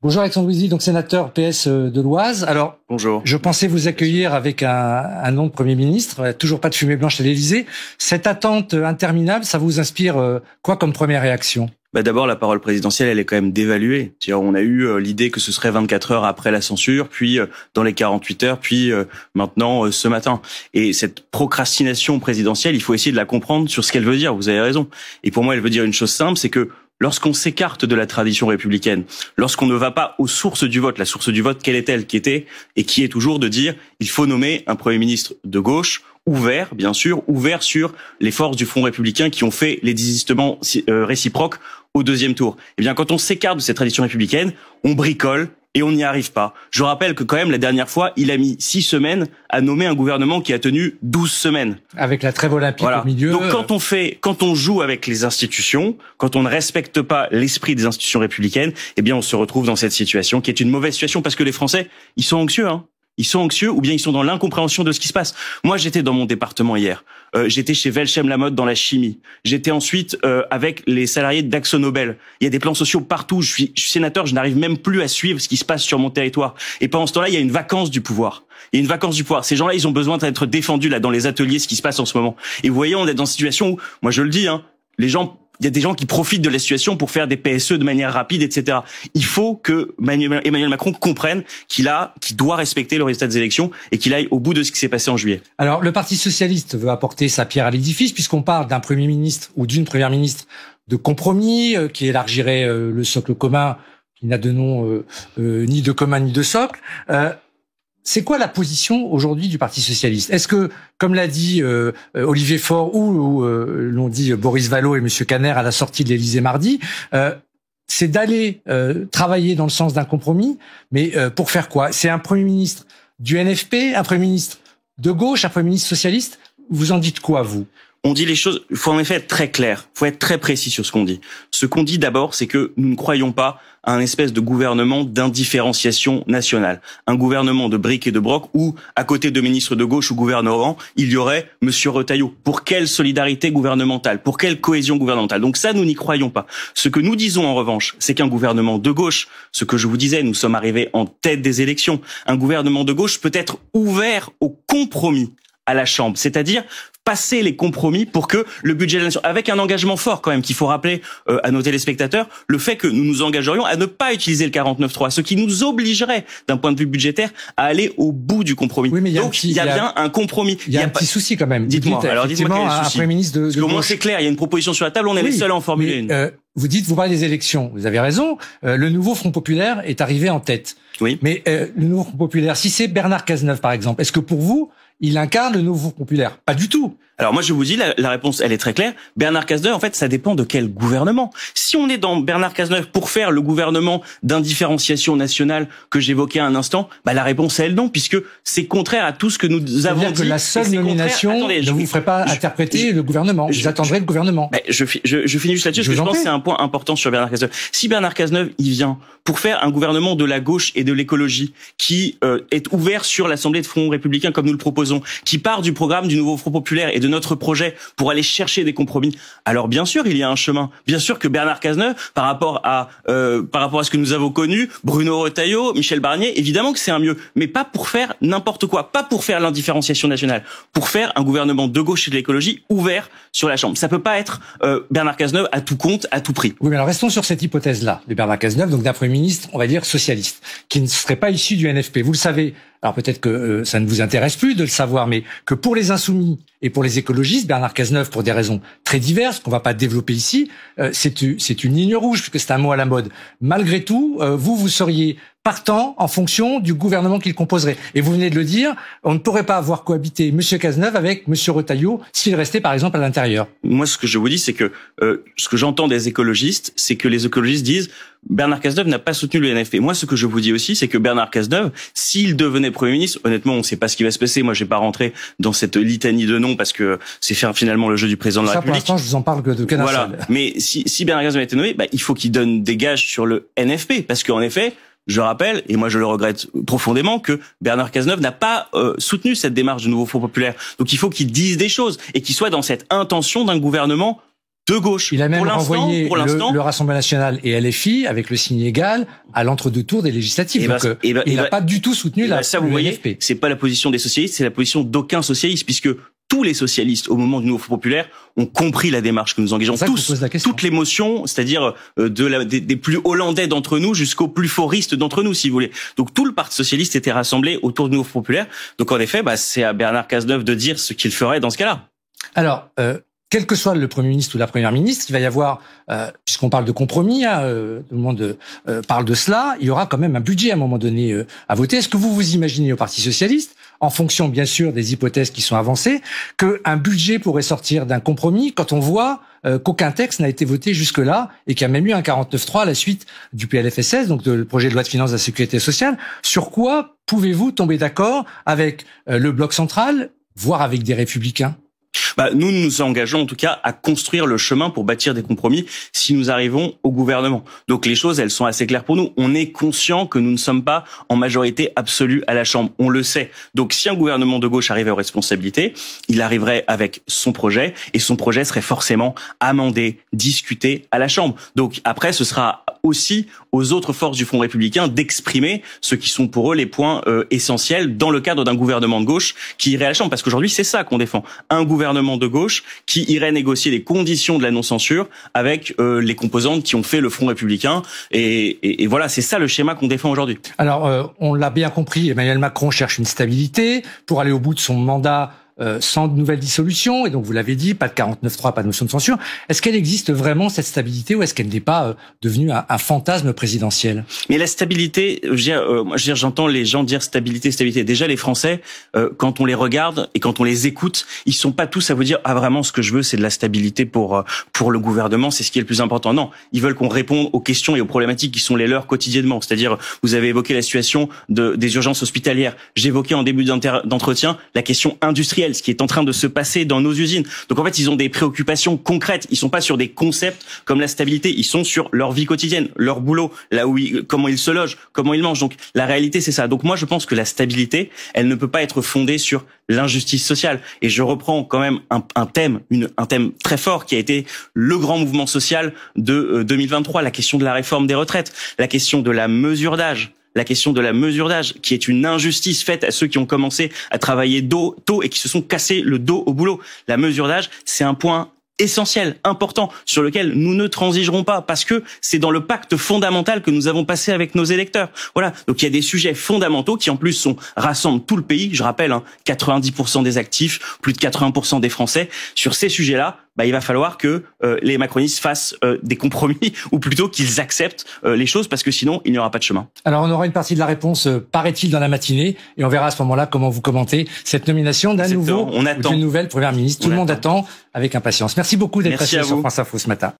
Bonjour Alexandre Wizy, donc sénateur PS de l'Oise. Alors, bonjour. Je pensais vous accueillir avec un nom de Premier ministre. Toujours pas de fumée blanche à l'Élysée. Cette attente interminable, ça vous inspire quoi comme première réaction ? D'abord, la parole présidentielle, elle est quand même dévaluée. On a eu l'idée que ce serait 24 heures après la censure, puis dans les 48 heures, puis maintenant ce matin. Et cette procrastination présidentielle, il faut essayer de la comprendre sur ce qu'elle veut dire. Vous avez raison. Et pour moi, elle veut dire une chose simple, c'est que lorsqu'on s'écarte de la tradition républicaine, lorsqu'on ne va pas aux sources du vote, la source du vote, quelle est-elle, qui était et qui est toujours de dire il faut nommer un Premier ministre de gauche, ouvert, bien sûr, ouvert sur les forces du Front républicain qui ont fait les désistements réciproques au deuxième tour. Eh bien, quand on s'écarte de cette tradition républicaine, on bricole et on n'y arrive pas. Je rappelle que quand même, la dernière fois, il a mis 6 semaines à nommer un gouvernement qui a tenu 12 semaines. Avec la trêve olympique au milieu. Donc quand on joue avec les institutions, quand on ne respecte pas l'esprit des institutions républicaines, eh bien, on se retrouve dans cette situation qui est une mauvaise situation parce que les Français, ils sont anxieux, Ils sont anxieux ou bien ils sont dans l'incompréhension de ce qui se passe. Moi, j'étais dans mon département hier. J'étais chez Velchem Lamotte dans la chimie. J'étais ensuite avec les salariés d'Akzo Nobel. Il y a des plans sociaux partout. Je suis sénateur, je n'arrive même plus à suivre ce qui se passe sur mon territoire. Et pendant ce temps-là, il y a une vacance du pouvoir. Ces gens-là, ils ont besoin d'être défendus là dans les ateliers, ce qui se passe en ce moment. Et vous voyez, on est dans une situation où, moi je le dis, il y a des gens qui profitent de la situation pour faire des PSE de manière rapide, etc. Il faut que Emmanuel Macron comprenne qu'il doit respecter le résultat des élections et qu'il aille au bout de ce qui s'est passé en juillet. Alors, le Parti socialiste veut apporter sa pierre à l'édifice puisqu'on parle d'un Premier ministre ou d'une Première ministre de compromis qui élargirait le socle commun, qui n'a de nom ni de commun ni de socle. C'est quoi la position aujourd'hui du Parti socialiste ? Est-ce que, comme l'a dit Olivier Faure ou l'ont dit Boris Vallaud et M. Caner à la sortie de l'Élysée mardi, c'est d'aller travailler dans le sens d'un compromis, mais pour faire quoi ? C'est un Premier ministre du NFP, un Premier ministre de gauche, un Premier ministre socialiste ? Vous en dites quoi, vous ? On dit les choses, il faut en effet être très clair, il faut être très précis sur ce qu'on dit. Ce qu'on dit d'abord, c'est que nous ne croyons pas à un espèce de gouvernement d'indifférenciation nationale. Un gouvernement de briques et de brocs où, à côté de ministres de gauche ou gouvernement, il y aurait Monsieur Retailleau. Pour quelle solidarité gouvernementale ? Pour quelle cohésion gouvernementale ? Donc ça, nous n'y croyons pas. Ce que nous disons en revanche, c'est qu'un gouvernement de gauche, ce que je vous disais, nous sommes arrivés en tête des élections, un gouvernement de gauche peut être ouvert au compromis à la Chambre, c'est-à-dire passer les compromis pour que le budget de la nation, avec un engagement fort quand même qu'il faut rappeler à nos téléspectateurs, le fait que nous nous engagerions à ne pas utiliser le 49.3, ce qui nous obligerait d'un point de vue budgétaire à aller au bout du compromis. Oui, mais donc il y a bien un compromis. Il y a un petit souci quand même. Dites-moi quel est le souci. Un Premier ministre de Parce qu'au moins c'est clair, il y a une proposition sur la table, on est les seuls à en formuler une. Vous parlez des élections, vous avez raison, le nouveau Front populaire est arrivé en tête. Oui. Mais le nouveau Front populaire, si c'est Bernard Cazeneuve par exemple, est-ce que pour vous, il incarne le nouveau Front populaire ? Pas du tout. Alors moi je vous dis, la réponse elle est très claire. Bernard Cazeneuve, en fait, ça dépend de quel gouvernement. Si on est dans Bernard Cazeneuve pour faire le gouvernement d'indifférenciation nationale que j'évoquais à un instant, la réponse est non, puisque c'est contraire à tout ce que nous avons dit. C'est-à-dire que la seule nomination ne vous ferait pas interpréter le gouvernement. Vous attendrez le gouvernement. Je finis juste là-dessus parce que je pense que c'est un point important sur Bernard Cazeneuve. Si Bernard Cazeneuve, il vient pour faire un gouvernement de la gauche et de l'écologie qui est ouvert sur l'Assemblée de Front républicain comme nous le proposons, qui part du programme du nouveau Front populaire et de notre projet pour aller chercher des compromis, alors bien sûr il y a un chemin. Bien sûr que Bernard Cazeneuve, par rapport à ce que nous avons connu, Bruno Retailleau, Michel Barnier, évidemment que c'est un mieux, mais pas pour faire n'importe quoi, pas pour faire l'indifférenciation nationale, pour faire un gouvernement de gauche et de l'écologie ouvert sur la Chambre. Ça peut pas être Bernard Cazeneuve à tout compte, à tout prix. Oui, mais alors restons sur cette hypothèse-là de Bernard Cazeneuve, donc d'un Premier ministre, on va dire socialiste, qui ne serait pas issu du NFP. Vous le savez. Alors peut-être que ça ne vous intéresse plus de le savoir, mais que pour les insoumis et pour les écologistes, Bernard Cazeneuve, pour des raisons très diverses qu'on va pas développer ici, c'est une ligne rouge, puisque c'est un mot à la mode. Malgré tout, vous seriez partant en fonction du gouvernement qu'il composerait. Et vous venez de le dire, on ne pourrait pas avoir cohabité M. Cazeneuve avec M. Retailleau s'il restait par exemple à l'intérieur. Moi, ce que je vous dis, c'est que ce que j'entends des écologistes, c'est que les écologistes disent Bernard Cazeneuve n'a pas soutenu le NFP. Moi, ce que je vous dis aussi, c'est que Bernard Cazeneuve, s'il devenait Premier ministre, honnêtement, on ne sait pas ce qui va se passer. Moi, je vais pas rentrer dans cette litanie de noms parce que c'est faire finalement le jeu du président de la République. Pour l'instant, je vous en parle que de Canal. Voilà. Mais si Bernard Cazeneuve a été nommé, il faut qu'il donne des gages sur le NFP parce qu'en effet, je rappelle, et moi je le regrette profondément, que Bernard Cazeneuve n'a pas soutenu cette démarche du nouveau Front populaire. Donc il faut qu'il dise des choses et qu'il soit dans cette intention d'un gouvernement de gauche. Il a même renvoyé pour l'instant, le Rassemblement national et LFI avec le signe égal à l'entre-deux tours des législatives. Donc, il n'a pas du tout soutenu ça, vous voyez, LFP. C'est pas la position des socialistes, c'est la position d'aucun socialiste, puisque tous les socialistes, au moment du nouveau Front populaire, ont compris la démarche que nous engageons. Toute l'émotion, c'est-à-dire des plus hollandais d'entre nous jusqu'aux plus foristes d'entre nous, si vous voulez. Donc tout le Parti socialiste était rassemblé autour du nouveau Front populaire. Donc en effet, c'est à Bernard Cazeneuve de dire ce qu'il ferait dans ce cas-là. Alors, quel que soit le Premier ministre ou la Première ministre, il va y avoir, puisqu'on parle de compromis, tout le monde parle de cela, il y aura quand même un budget à un moment donné à voter. Est-ce que vous imaginez au Parti socialiste, en fonction bien sûr des hypothèses qui sont avancées, qu'un budget pourrait sortir d'un compromis quand on voit qu'aucun texte n'a été voté jusque-là et qu'il y a même eu un 49.3 à la suite du PLFSS, donc le projet de loi de finances de la Sécurité sociale? Sur quoi pouvez-vous tomber d'accord avec le bloc central, voire avec des républicains? Nous nous engageons en tout cas à construire le chemin pour bâtir des compromis si nous arrivons au gouvernement. Donc les choses, elles sont assez claires pour nous. On est conscient que nous ne sommes pas en majorité absolue à la Chambre. On le sait. Donc si un gouvernement de gauche arrivait aux responsabilités, il arriverait avec son projet et son projet serait forcément amendé, discuté à la Chambre. Donc après, ce sera aussi aux autres forces du Front républicain d'exprimer ce qui sont pour eux les points essentiels dans le cadre d'un gouvernement de gauche qui irait à la Chambre. Parce qu'aujourd'hui, c'est ça qu'on défend. Un gouvernement de gauche qui irait négocier les conditions de la non-censure avec les composantes qui ont fait le Front républicain. Et voilà, c'est ça le schéma qu'on défend aujourd'hui. Alors, on l'a bien compris, Emmanuel Macron cherche une stabilité pour aller au bout de son mandat sans de nouvelles dissolutions, et donc vous l'avez dit, pas de 49.3, pas de motion de censure. Est-ce qu'elle existe vraiment, cette stabilité, ou est-ce qu'elle n'est pas devenue un fantasme présidentiel? Mais la stabilité, j'entends les gens dire stabilité. Déjà, les Français, quand on les regarde et quand on les écoute, ils sont pas tous à vous dire vraiment ce que je veux, c'est de la stabilité pour le gouvernement, c'est ce qui est le plus important. Non, ils veulent qu'on réponde aux questions et aux problématiques qui sont les leurs quotidiennement. C'est-à-dire, vous avez évoqué la situation des urgences hospitalières. J'évoquais en début d'entretien la question industrielle, ce qui est en train de se passer dans nos usines. Donc en fait, ils ont des préoccupations concrètes. Ils sont pas sur des concepts comme la stabilité. Ils sont sur leur vie quotidienne, leur boulot, là où comment ils se logent, comment ils mangent. Donc la réalité, c'est ça. Donc moi, je pense que la stabilité, elle ne peut pas être fondée sur l'injustice sociale. Et je reprends quand même un thème très fort qui a été le grand mouvement social de 2023, la question de la réforme des retraites, la question de la mesure d'âge. La question de la mesure d'âge, qui est une injustice faite à ceux qui ont commencé à travailler tôt et qui se sont cassés le dos au boulot. La mesure d'âge, c'est un point essentiel, important, sur lequel nous ne transigerons pas, parce que c'est dans le pacte fondamental que nous avons passé avec nos électeurs. Voilà. Donc il y a des sujets fondamentaux qui en plus rassemblent tout le pays. Je rappelle, 90% des actifs, plus de 80% des Français. Sur ces sujets-là, il va falloir que les macronistes fassent des compromis, ou plutôt qu'ils acceptent les choses, parce que sinon il n'y aura pas de chemin. Alors on aura une partie de la réponse, paraît-il, dans la matinée, et on verra à ce moment-là comment vous commentez cette nomination d'un nouveau ou d'une nouvelle première ministre. Tout le monde attend avec impatience. Merci beaucoup d'être passé sur France Info ce matin.